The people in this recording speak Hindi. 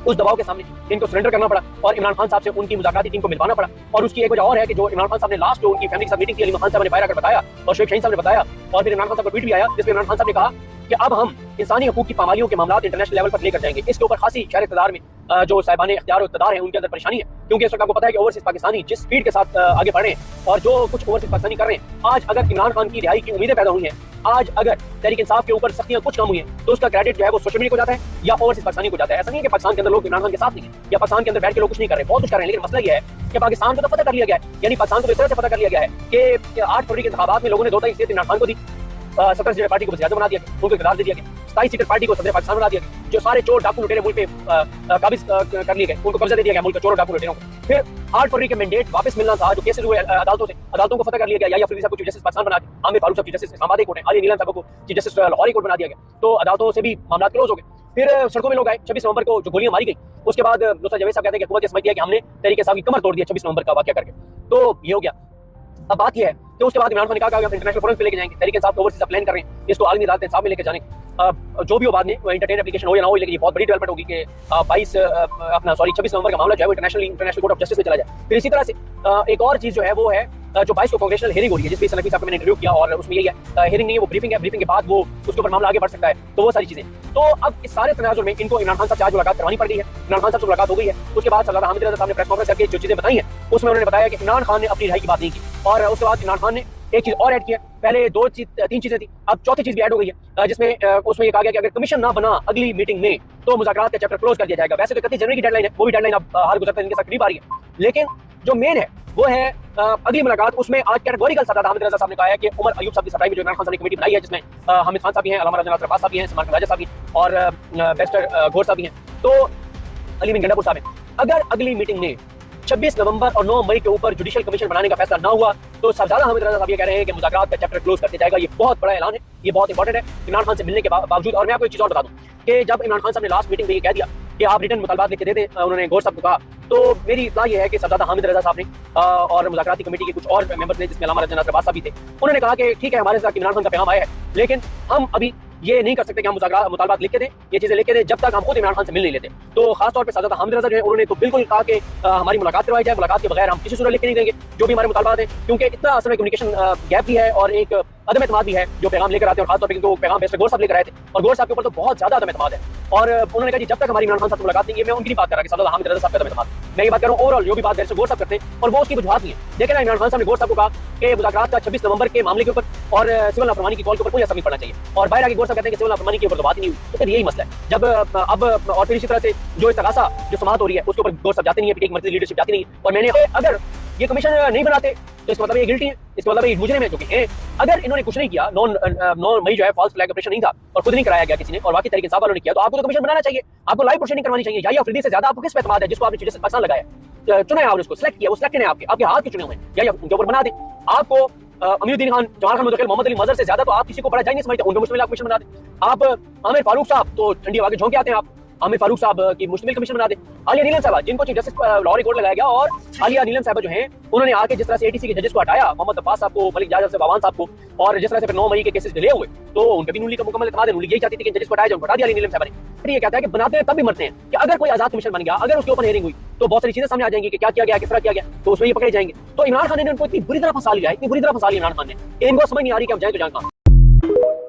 उस दबाव के सामने इनको सरेंडर करना पड़ा और इमरान खान साहब से उनकी मुज़ाकराती टीम को मिलवाना पड़ा। और उसकी एक वजह और है कि जो इमरान खान साहब ने लास्ट जो उनकी फैमिली के साथ मीटिंग की, अली खान साहब ने बाहर आकर बताया और शोएब शाहीन साहब ने बताया, और फिर इमरान खान साहब का ट्वीट भी आया जिसमें इमरान खान साहब ने कहा कि अब हम इंसानी हकूक की पामालियों के मामला इंटरनेशनल लेवल पर लेकर जाएंगे। इसके ऊपर खासी शहर इक़्तिदार में जो साहिबान इख्तियार और इक़्तिदार है उनके अंदर परेशानी है, क्योंकि इस वक्त आपको पता है कि ओवरसीज पाकिस्तानी जिस स्पीड के साथ आगे बढ़ रहे हैं और जो कुछ ओवरसीज पाकिस्तानी कर रहे हैं, आज अगर इमरान खान की रिहाई की उम्मीदें पैदा हुई हैं, आज अगर तहरीक इंसाफ के ऊपर सख्तियां कुछ कम हुई हैं, तो उसका क्रेडिट जो है वो सोशल मीडिया को जाता है या ओवरसीज पाकिस्तानी को जाता है। ऐसा नहीं है कि पाकिस्तान के अंदर लोग इमरान खान के साथ नहीं है या पाकिस्तान के अंदर बैठ के लोग कुछ नहीं कर रहे, बहुत कुछ कर रहे हैं, लेकिन मसला यह है कि पाकिस्तान को तो पता कर लिया गया है, यानी पाकिस्तान को तो इस तरह से पता कर लिया गया है कि 8 फरवरी के इंतखाबात में लोगों ने 2 सीटें इमरान खान को दी, 17 सीटर पार्टी को वज़ीर आज़म बना दिया गया, उनको इक़्तिदार दे दिया गया, 27 सीटर पार्टी को सदर पाकिस्तान बना दिया गया, जो सारे चोर डाकू लुटेरे मुल्क पे काबिज कर लिए गए, उनको कब्जा दे दिया गया मुल्क के चोरों डाकू लुटेरों को। फिर 8 फरवरी के मैंडेट वापस मिलना था, जो केसेस हुए अदालतों से, अदालतों को फतह कर लिया गया, या फरीदी साहब को चीफ जस्टिस पाकिस्तान बना के, आमिर फारूक साहब चीफ जस्टिस इस्लामाबाद कोर्ट है, आलिया नीलम साहब को चीफ जस्टिस लाहौरी कोर्ट बना दिया गया, तो अदालतों से भी मामला क्लोज हो गए। फिर सड़कों में लोग आए 26 नवंबर को जो गोलियां मारी गई, उसके बाद दोस्त जवेद साहब कहते हैं कि हुकूमत ये समझती है कि हमने तहरीक साहब की कमर तोड़ दी 26 नवंबर का वाकया करके, तो ये हो गया। अब बात यह है कि उसके बाद इमरान खान ने कहा कि इंटरनेशनल फोरम पे लेके जाएंगे, तहरीक इंसाफ ओवरसीज प्लान कर रहे हैं, इसको आलमी अदालत इंसाफ में लेके जाने, जो भी हो बाद में इंटरटेन एप्लीकेशन हो या ना हो, लेकिन ये बहुत बड़ी डेवलपमेंट होगी कि 26 नवंबर का मामला जो है वो इंटरनेशल कोर्ट ऑफ जस्टिस में चला जाए। फिर इसी तरह से एक और चीज जो है वो है जो 22 को कांग्रेचुनल हियरिंग हो रही है, जिसमें सनकी साहब को मैंने इंटरव्यू किया और उसमें यही है, हियरिंग नहीं है वो ब्रीफिंग है, ब्रीफिंग के बाद वो उसके ऊपर मामला आगे बढ़ सकता है, तो वो सारी चीजें। तो अब इस सारे तनाजुर में इनको इमरान खान साहब से आज मुलाकात करवानी पड़ गई है। इमरान खान साहब से मुलाकात हो गई है, उसके बाद सरदार हामिद रज़ा साहब ने प्रेस कॉन्फ्रेंस करके जो चीजें बताई हैं उसमें उन्होंने बताया कि इमरान खान ने अपनी रिहाई की बात नहीं की, और उसके बाद इमरान खान ने एक चीज और ऐड की है, पहले 3 चीजें थी, अब चौथी चीज भी ऐड हो गई है, जिसमें उसमें ये कहा गया कि अगर कमीशन ना बना अगली मीटिंग में तो मुज़ाकरात का चैप्टर क्लोज कर दिया जाएगा। वैसे तो 31 जनवरी की डेडलाइन है, वो भी डेडलाइन अब हर गुजरते दिन के साथ करीब आ रही है, लेकिन जो मेन है वो है अगली मुलाकात। उसमें आज कैटेगोरिकल सरदार हामिद रज़ा साहब ने कहा है कि उमर अयूब साहब की सफाई में जो इमरान खान साहब ने कमेटी बनाई है, जिसमें हामिद खान साहब भी हैं, अल्लामा राजा अब्बास साहब भी हैं, सलमान राजा साहब भी और बैरिस्टर घोर साहब भी हैं, तो अली बिन गंडापुर साहब हैं। अगर अगली मीटिंग में 26 नवंबर और 9 मई के ऊपर जुडिशियल कमीशन बनाने का फैसला ना हुआ तो सरदार हामिद रज़ा साहब ये कह रहे हैं कि मुज़ाकरात का चैप्टर क्लोज कर दिया जाएगा। ये बहुत बड़ा ऐलान है, ये बहुत इंपॉर्टेंट है इमरान खान से मिलने के बावजूद। और मैं आपको एक चीज़ और बता दूं कि जब इमरान खान साहब ने लास्ट मीटिंग में ये कह दिया कि आप रिटर्न मुतालबात लिख के दे दें, उन्होंने घोर साहब को कहा, तो मेरी इत्तला ये है कि सरदार हामिद रज़ा साहब ने और मुज़ाकराती कमेटी के कुछ और मेंबर्स ने, जिसमें अल्लामा राजा अब्बास साहब भी थे, उन्होंने कहा कि ठीक है हमारे साथ इमरान खान का पैगाम आया है, लेकिन हम अभी ये नहीं कर सकते कि हम मुतालबात लिख के दें, ये चीजें लिख के दें जब तक हम खुद इमरान खान से मिल नहीं लेते। तो खासतौर पे सरदार हामिद रज़ा जो है उन्होंने तो बिल्कुल कहा कि हमारी मुलाकात करवाई जाए, मुलाकात के बगैर हम किसी सूरत लिख के नहीं देंगे जो भी हमारे मुतालबात है, क्योंकि इतना असल में कम्युनिकेशन गैप भी है और एक अदम एतमाद भी है जो पैगाम लेकर आते हैं, और खासतौर पर क्योंकि पैगाम बैरिस्टर घोर साहब लेकर आए थे और घोर साहब के ऊपर तो बहुत ज्यादा अदम एतमाद है। और उन्होंने कहा कि जब तक हमारी इमरान खान साहब से मुलाकात नहीं है, मैं उनकी बात कर रहा कि सरदार हामिद रज़ा साहब का अदम एतमाद, मैं ये बात कर रहा हूँ ओवरऑल जो भी बात बैरिस्टर घोर साहब करते हैं, और वो उसकी वजूहत नहीं है। देखिए ना, इमरान खान साहब ने घोर साहब को कहा कि मुज़ाकरात का 26 नवंबर के मामले के ऊपर और सिविल नाफरमानी की कॉल के ऊपर कोई असर नहीं पड़ना चाहिए, और बाहर आके घोर साहब कहते हैं कि सिविल नाफरमानी के ऊपर तो बात ही नहीं हुई। तो फिर यही मसला है जब अब और फिर इसी तरह से जो इस्तगासा जो समाअत हो रही है उसके ऊपर घोर साहब जाते नहीं है, पीटीआई की मर्कज़ी लीडरशिप जाती नहीं है। और मैंने अगर ये कमीशन नहीं बनाते तो इसका मतलब ये गिल्टी है, इसका मतलब ये मुजरिम है जो कि हैं। अगर इन्होंने कुछ नहीं किया, 9 मई जो है फॉल्स फ्लैग ऑपरेशन नहीं था और खुद नहीं कराया गया किसी ने, और बाकी तरीके इंसाफ वालों ने किया, तो आपको तो कमीशन बनाना चाहिए, आपको लाइव प्रोसेसिंग करवानी चाहिए। या अफरीदी से ज्यादा आपको किस पे एतमाद है जिसको आपने चीजें पाकिस्तान लगाया, चुना है आपने, उसको सिलेक्ट किया, वो सिलेक्टेड है आपके हाथ के चुने हुए हैं, या उनके ऊपर बना दें। आपको अमीरुद्दीन खान, जमाल खान मुदख्खिल, मोहम्मद अली मजहर से ज्यादा तो आप किसी को बड़ा जाए नहीं समझते, उनको मुश्तमिल कमीशन बना दें। आप आमिर फारूक साहब तो ठंडी हवा के झोंके आते हैं, आप आमिर फारूक साहब की मुश्तमिल कमीशन बना दे। आलिया नीलम साहब जिनको चीफ जस्टिस लाहौरी कोर्ट लगाया गया, और आलिया नीलम साहब जो हैं उन्होंने आके जिस तरह से एटीसी के जजेस को हटाया, मोहम्मद अब्बास साहब को, मलिक जाज साहब, अवान साहब को, और जिस तरह से 9 मई के केसेस डिले हुए तो उनके भी नूली का मुकम्मल एतमाद है। नूली यही चाहती थी कि जजेस को हटाया जाए, उनको हटा दिया नीलम साहब ने। फिर ये कहता है कि बनाते हैं तब भी मरते हैं कि अगर कोई आजाद कमीशन बन गया, अगर उसके ऊपर हियरिंग हुई तो बहुत सारी चीजें सामने आ जाएंगी कि क्या किया गया, किस तरह किया गया, तो उसमें ये पकड़े जाएंगे। तो इमरान खान ने उनको इतनी बुरी तरह फंसा लिया है, इतनी बुरी तरह फंसा लिया इमरान खान ने, इनको समझ नहीं आ रही कि अब जाए तो जाए कहां।